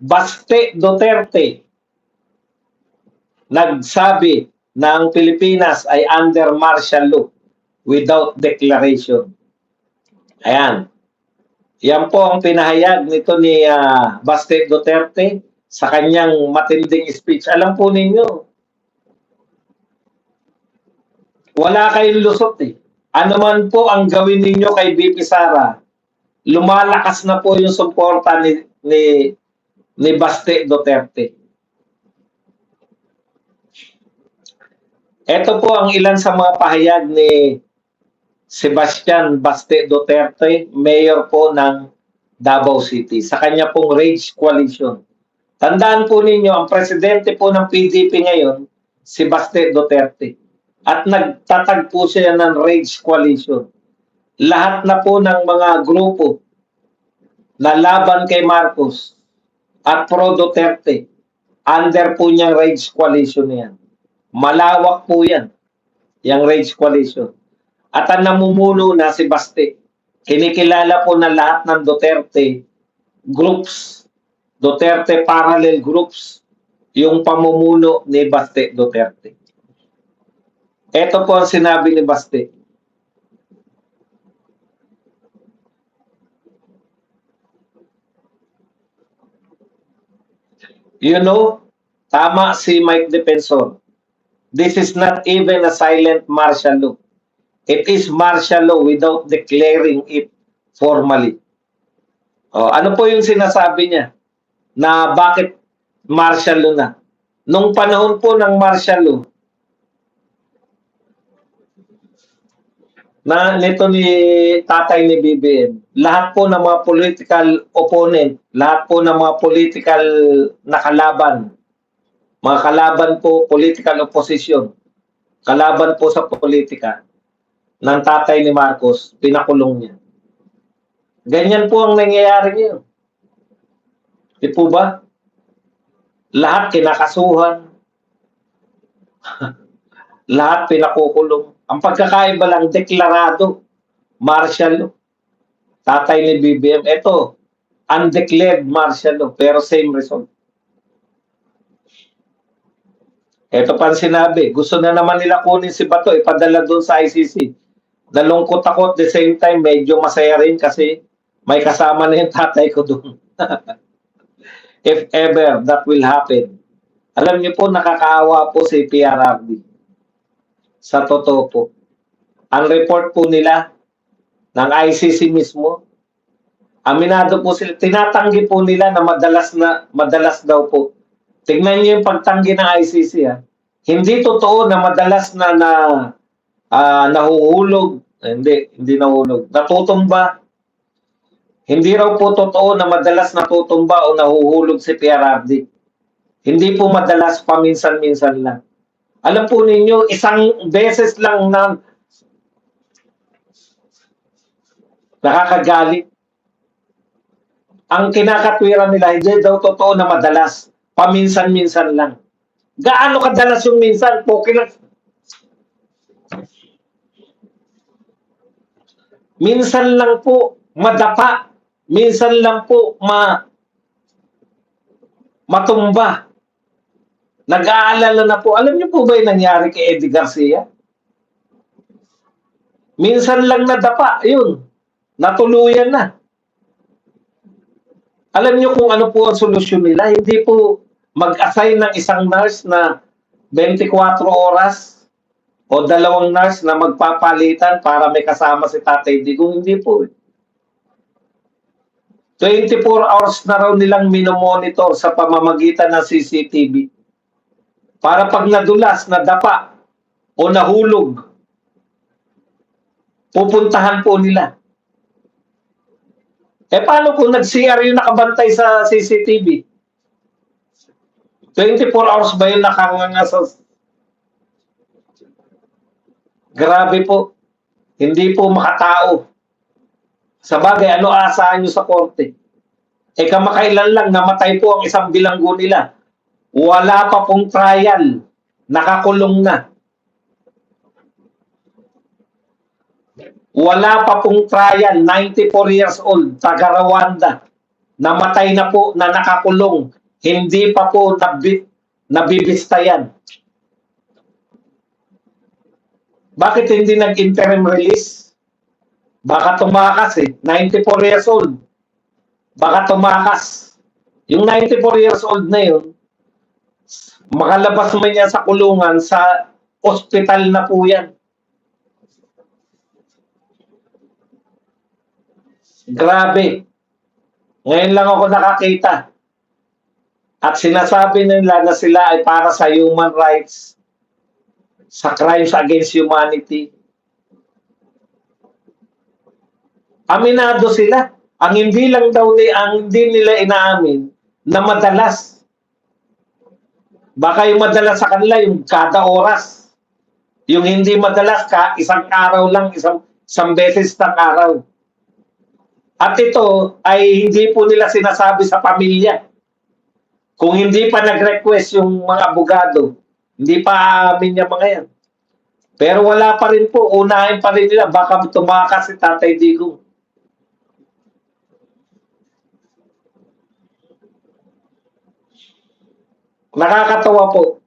Baste Duterte nagsabi na ang Pilipinas ay under martial law without declaration. Ayan. Yan po ang pinahayag nito ni Baste Duterte sa kanyang matinding speech. Alam po ninyo, wala kayong lusot eh. Ano man po ang gawin ninyo kay BP Sara, lumalakas na po yung suporta ni Baste Duterte. Ito po ang ilan sa mga pahayag ni Sebastian Baste Duterte, mayor po ng Davao City, sa kanya pong Rage Coalition. Tandaan po ninyo, ang presidente po ng PDP ngayon, si Baste Duterte. At nagtatag po siya ng Rage Coalition. Lahat na po ng mga grupo na laban kay Marcos at pro Duterte, under po niyang Rage Coalition yan. Malawak po yan, yung Rage Coalition. At ang namumuno na si Baste, kinikilala po na lahat ng Duterte groups, Duterte parallel groups, yung pamumuno ni Baste Duterte. Ito po ang sinabi ni Baste. You know, tama si Mike Defensor. This is not even a silent martial law. It is martial law without declaring it formally. Ano po yung sinasabi niya? Na bakit martial law na? Nung panahon po ng martial law, na nito ni tatay ni BBM, lahat po ng mga political opponent, lahat po ng mga political nakalaban, mga kalaban po, political opposition, kalaban po sa politika ng tatay ni Marcos, pinakulong niya. Ganyan po ang nangyayari ngayon. Di po ba? Lahat kinakasuhan. Lahat pinakukulong. Ang pagkakaiba lang, deklarado, martial law. Tatay ni BBM, ito, undeclared martial law, pero same result. Ito pa sinabi, gusto na naman nila kunin si Bato, ipadala doon sa ICC. Nalungkot ako at the same time, medyo masaya rin kasi may kasama na yung tatay ko doon. If ever that will happen. Alam niyo po, nakakaawa po si PRRD. Sa totoo po. Ang report po nila ng ICC mismo, aminado po sila, tinatanggi po nila na madalas daw po. Tingnan niyo yung pagtanggi ng ICC ha. Hindi totoo na madalas na nahuhulog. Hindi nahuhulog. Natutumba. Hindi raw po totoo na madalas natutumba o nahuhulog si PRRD. Hindi po madalas, paminsan-minsan lang. Alam po ninyo, isang beses lang na nakakagalit. Ang kinakatwiran nila, hindi daw totoo na madalas. Paminsan-minsan lang. Gaano kadalas yung minsan? Minsan lang po madapa. Minsan lang po matumba. Nag-aalala na po. Alam niyo po ba yung nangyari kay Eddie Garcia? Minsan lang nadapa. Yun. Natuluyan na. Alam niyo kung ano po ang solusyon nila? Hindi po mag-assign ng isang nurse na 24 oras o 2 nurse na magpapalitan para may kasama si Tatay Digong. Hindi po. 24 hours na raw nilang minomonitor sa pamamagitan ng CCTV. Para pag nadulas, nadapa o nahulog, pupuntahan po nila. Paano kung nag-CR yung nakabantay sa CCTV? 24 hours ba yung nakangangasas? Grabe po. Hindi po makatao. Sa bagay, ano aasahan nyo sa korte? Kamakailan lang, namatay po ang isang bilanggo nila. Wala pa pong trial. Nakakulong na. Wala pa pong trial, 94 years old, taga Rwanda. Namatay na po, na nakakulong. Hindi pa po nabibista yan. Bakit hindi nag-interim release? Baka tumakas eh. 94 years old. Baka tumakas. Yung 94 years old na yun, makalabas man yan sa kulungan, sa ospital na po yan. Grabe. Ngayon lang ako nakakita. At sinasabi nila na sila ay para sa human rights, sa crimes against humanity. Aminado sila. Ang hindi lang daw ang hindi nila inaamin na madalas. Baka yung madalas sa kanila yung kada oras. Yung hindi madalas isang araw lang, isang beses ng araw. At ito ay hindi po nila sinasabi sa pamilya. Kung hindi pa nag-request yung mga abogado, hindi pa aamin yung mga yan. Pero wala pa rin po, unahin pa rin nila, baka tumakas si Tatay Digong. Nakakatawa po.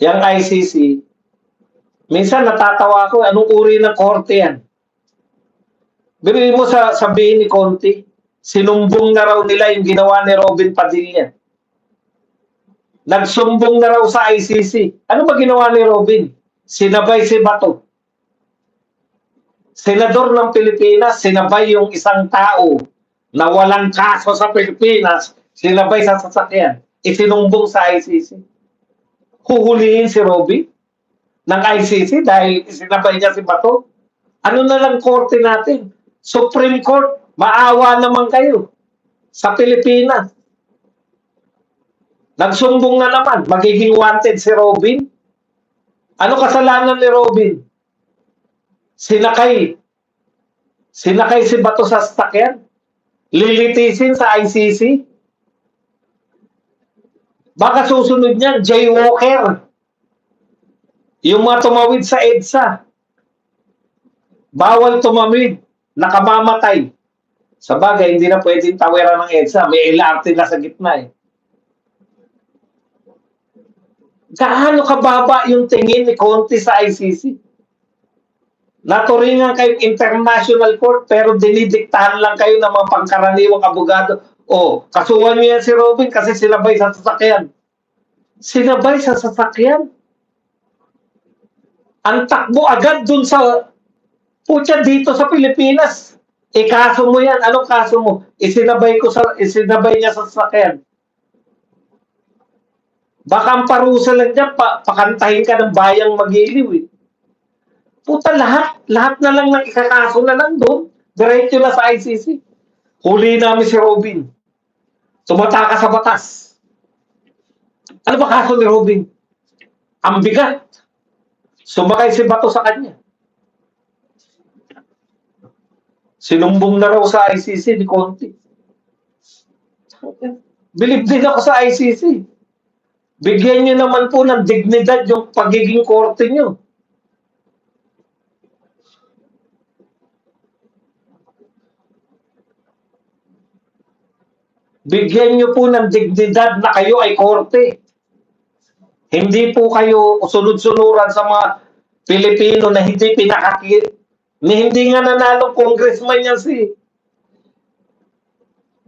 Yung ICC, minsan natatawa ako, anong uri ng korte yan? Bili mo sabihin ni Conti, sinumbong na raw nila yung ginawa ni Robin Padilla. Nagsumbong na raw sa ICC. Ano ba ginawa ni Robin? Sinabay si Bato. Senador ng Pilipinas, sinabay yung isang tao na walang kaso sa Pilipinas, sinabay sa sasakyan. Isinumbong sa ICC. Huhulihin si Robin ng ICC dahil sinabay niya si Bato. Ano na lang korte natin? Supreme Court, maawa naman kayo sa Pilipinas. Nagsumbong na naman, magiging wanted si Robin. Ano kasalanan ni Robin? Sinakay si Bato sa sasakyan. Lilitisin sa ICC. Baka susunod niyan, jaywalker. Yung mga tumawid sa EDSA. Bawal tumawid. Nakamamatay. Sa bagay, hindi na pwedeng taweran ng EDSA. May LRT na sa gitna eh. Gaano kababa yung tingin ni Conti sa ICC? Naturingan kayong international court pero dinidiktahan lang kayo ng mga pangkaraniwang abogado. O, kasuhan niyo yan si Robin kasi sinabay sa sasakyan. Sinabay sa sasakyan? Ang takbo agad dun sa putya dito sa Pilipinas. Kaso mo yan. Anong kaso mo? Isinabay niya sa sasakyan. Baka ang parusa lang dyan, pakantahin ka ng bayang Mag-iliw eh. Puta lahat na lang ng ikakaso na lang doon. Diretso na sa ICC. Huli namin si Robin. Tumataka sa batas. Ano ba kaso ni Robin? Ang bigat. Sumakay si Bato sa kanya. Sinumbong na raw sa ICC ni Conti. Bilib din ako sa ICC. Bigyan nyo naman po ng dignidad yung pagiging korte nyo. Bigyan nyo po ng dignidad na kayo ay korte. Hindi po kayo sunod-sunuran sa mga Pilipino na hindi hindi nga nanalong congressman yan si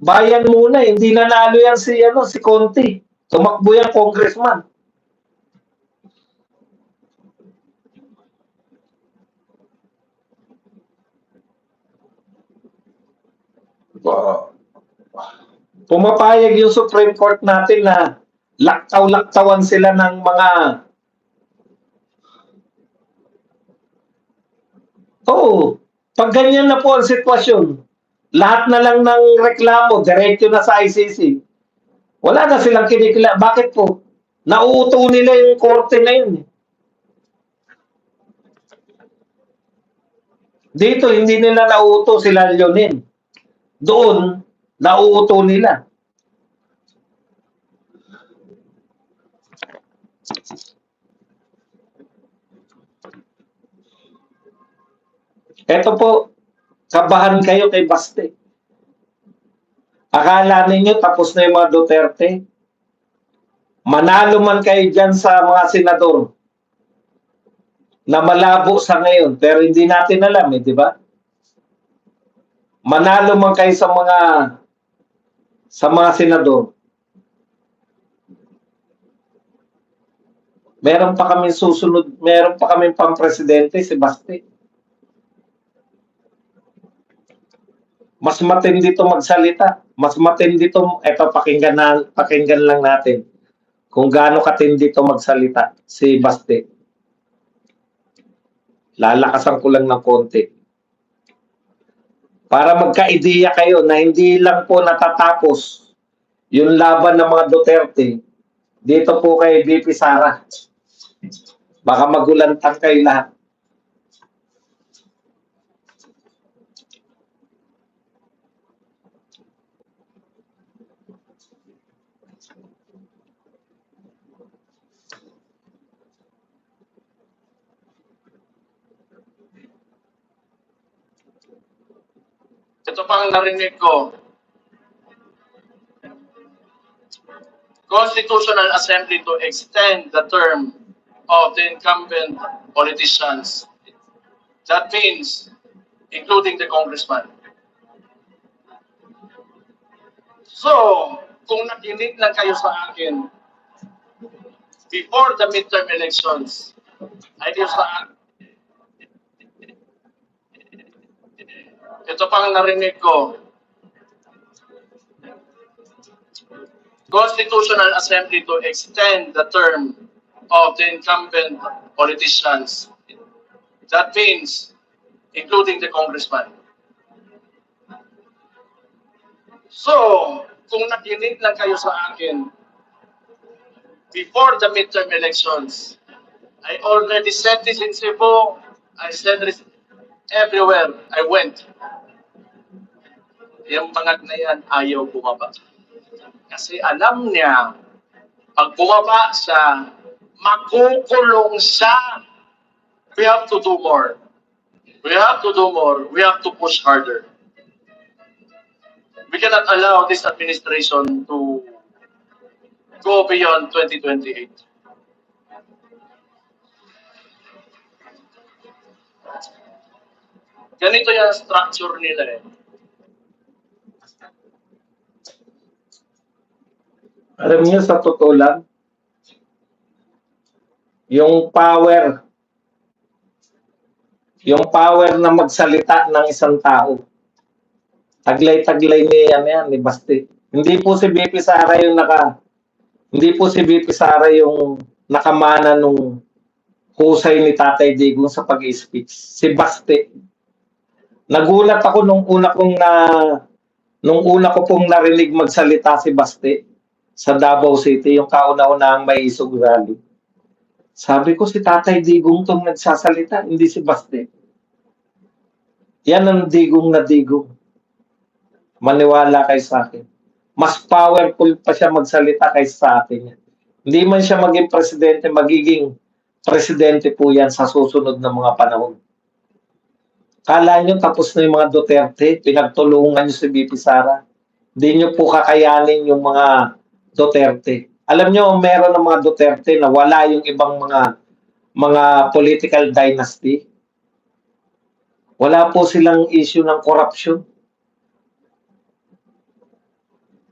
Bayan muna, hindi nanalo yan si Conti. Tumakbo yung congressman. Pumapayag yung Supreme Court natin na laktaw-laktawan sila ng mga pag ganyan na po ang sitwasyon, lahat na lang ng reklamo, diretso na sa ICC. Wala na silang kinikila. Bakit po? Nauuto nila yung korte na yun. Dito, hindi nila nauuto sila Leonin. Doon, nauuto nila. Eto po, kabahan kayo kay Baste. Akala ninyo tapos na yung mga Duterte? Manalo man kayo dyan sa mga senador na malabo sa ngayon, pero hindi natin alam di ba? Manalo man kayo sa mga senador. Meron pa kami susunod, meron pa kami pang-presidente, si Baste. Mas matindi to magsalita. Mas matindi to, eto pakinggan lang natin kung gaano katindi to magsalita si Baste. Lalakasan ko lang ng konti. Para magka-ideya kayo na hindi lang po natatapos yung laban ng mga Duterte dito po kay VP Sara. Baka magulantang kayo lahat. Ito pang narinig ko, Constitutional Assembly to extend the term of the incumbent politicians. That means including the congressman. So, kung nakinig lang kayo sa akin before the midterm elections, ay di sa akin. Ito pang narinig ko, Constitutional Assembly to extend the term of the incumbent politicians. That means including the congressman. So, kung nakinig lang kayo sa akin before the midterm elections, I already said this in Cebu, I said this everywhere I went. Yung mga na yan, ayaw bumaba. Kasi alam niya, pag bumaba siya, makukulong siya. We have to do more. We have to do more. We have to push harder. We cannot allow this administration to go beyond 2028. Ganito yung structure nila eh. Alam niyo, sa totoo lang, yung power na magsalita ng isang tao, taglay-taglay ni Baste. Hindi po si VP Sara yung nakamana nung husay ni Tatay Digong sa pag-i-speech. Si Baste. Nagulat ako nung una ko pong narinig magsalita si Baste sa Davao City, yung kauna-unahang may isog rally. Sabi ko, si Tatay Digong tong nagsasalita, hindi si Baste. Yan ang digong na digong. Maniwala kayo sa akin. Mas powerful pa siya magsalita kaysa sa atin. Hindi man siya maging presidente, magiging presidente po yan sa susunod na mga panahon. Kala nyo tapos na yung mga Duterte, pinagtulungan nyo si VP Sara. Hindi nyo po kakayanin yung mga Duterte. Alam nyo, meron ng mga Duterte na wala yung ibang mga political dynasty. Wala po silang issue ng corruption.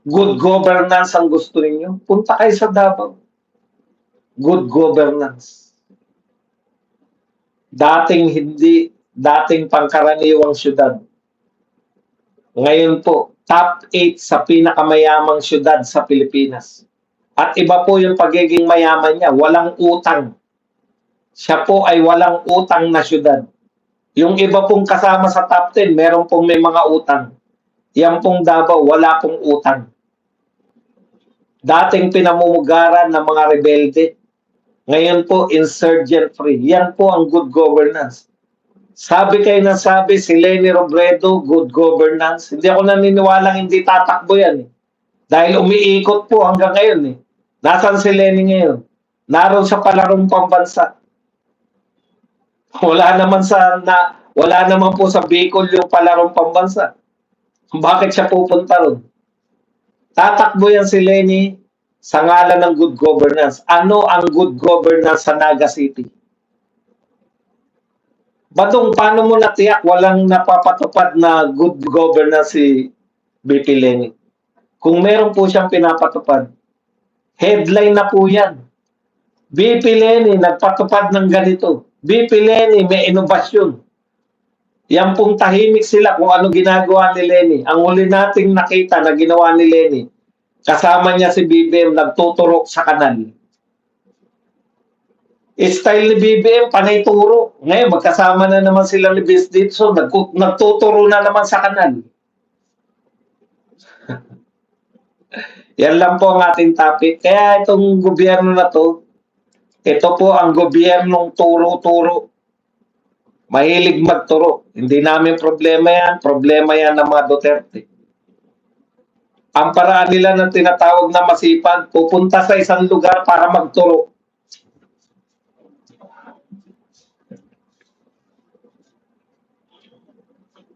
Good governance ang gusto ninyo. Punta kayo sa Davao. Good governance. Dating pangkaraniwang syudad. Ngayon po, top 8 sa pinakamayamang syudad sa Pilipinas. At iba po yung pagiging mayaman niya, walang utang. Siya po ay walang utang na syudad. Yung iba pong kasama sa top 10, meron pong may mga utang. Yan pong Davao, wala pong utang. Dating pinamumugaran ng mga rebelde. Ngayon po, insurgent free. Yan po ang good governance. Sabi kayo na sabi, si Leni Robredo, good governance. Hindi ako naniniwalang hindi tatakbo yan. Dahil umiikot po hanggang ngayon. Nasaan si Leni ngayon? Naroon sa palarong pambansa. Wala naman Wala naman po sa Bicol yung palarong pambansa. Bakit siya pupunta ron? Tatakbo yan si Lenny sa ngalan ng good governance. Ano ang good governance sa Naga City? Badong, paano mo natiyak walang napapatupad na good governance si BP Lenny? Kung meron po siyang pinapatupad, headline na po yan. BP Lenny, nagpatupad ng ganito. BP Lenny, may inobasyon. Yan pong tahimik sila kung ano ginagawa ni Lenny. Ang huli nating nakita na ginawa ni Lenny, kasama niya si BBM, nagtuturok sa kanal. Style ni BBM, panay turo. Ngayon, magkasama na naman sila ni Vince Dixon, nagtuturo na naman sa kanal. Yan lang po ang ating topic. Kaya itong gobyerno na to, ito po ang gobyernong turo-turo. Mahilig magturo. Hindi namin problema yan ng mga Duterte. Ang paraan nila ng tinatawag na masipag, pupunta sa isang lugar para magturo.